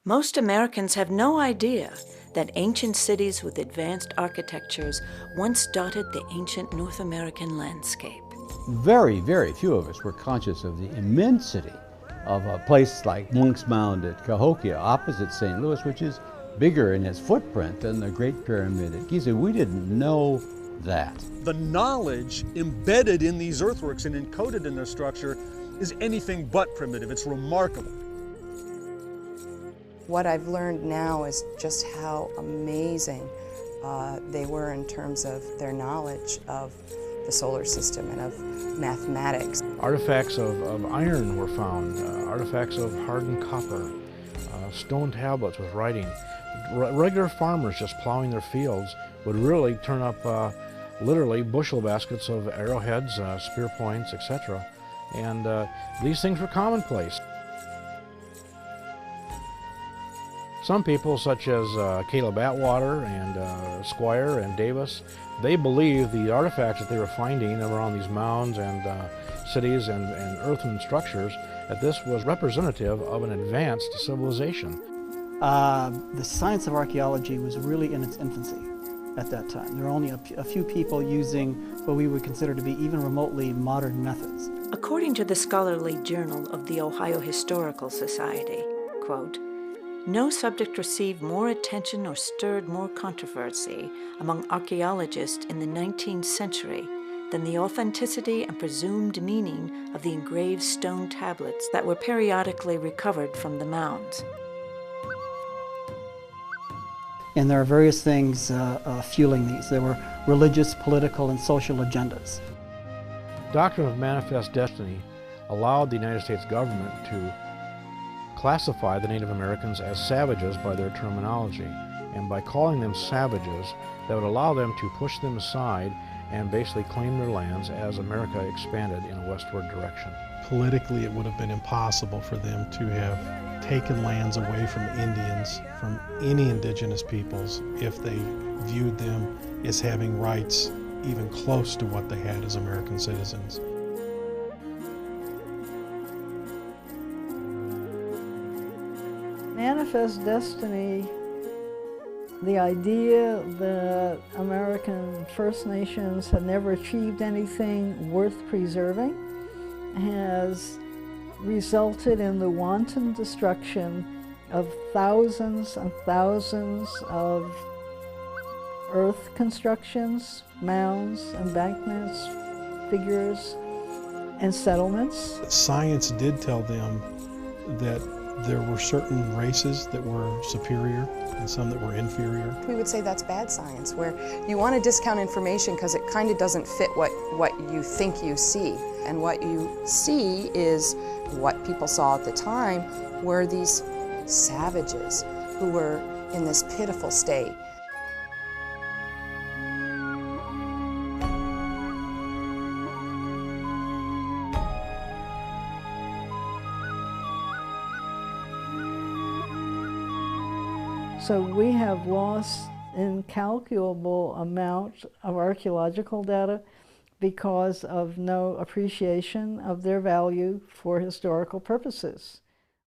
Most Americans have no idea that ancient cities with advanced architectures once dotted the ancient North American landscape. Very, very few of us were conscious of the immensity of a place like Monk's Mound at Cahokia, opposite St. Louis, which is bigger in its footprint than the Great Pyramid at Giza. We didn't know that. The knowledge embedded in these earthworks and encoded in their structure is anything but primitive. It's remarkable. What I've learned now is just how amazing they were in terms of their knowledge of the solar system and of mathematics. Artifacts of iron were found, artifacts of hardened copper, stone tablets with writing. Regular farmers just plowing their fields would really turn up literally bushel baskets of arrowheads, spear points, etc. And these things were commonplace. Some people, such as Caleb Atwater and Squire and Davis, they believed the artifacts that they were finding around these mounds and cities and earthen structures, that this was representative of an advanced civilization. The science of archaeology was really in its infancy at that time. There were only a few people using what we would consider to be even remotely modern methods. According to the scholarly journal of the Ohio Historical Society, quote, "No subject received more attention or stirred more controversy among archaeologists in the 19th century than the authenticity and presumed meaning of the engraved stone tablets that were periodically recovered from the mounds." And there are various things fueling these. There were religious, political, and social agendas. Doctrine of Manifest Destiny allowed the United States government to classify the Native Americans as savages by their terminology. And by calling them savages, that would allow them to push them aside and basically claim their lands as America expanded in a westward direction. Politically, it would have been impossible for them to have taken lands away from Indians, from any indigenous peoples, if they viewed them as having rights even close to what they had as American citizens. Manifest Destiny, the idea that American First Nations had never achieved anything worth preserving, has resulted in the wanton destruction of thousands and thousands of earth constructions, mounds, embankments, figures, and settlements. Science did tell them that there were certain races that were superior and some that were inferior. We would say that's bad science, where you want to discount information because it kind of doesn't fit what you think you see. And what you see is what people saw at the time were these savages who were in this pitiful state. So we have lost incalculable amount of archaeological data because of no appreciation of their value for historical purposes.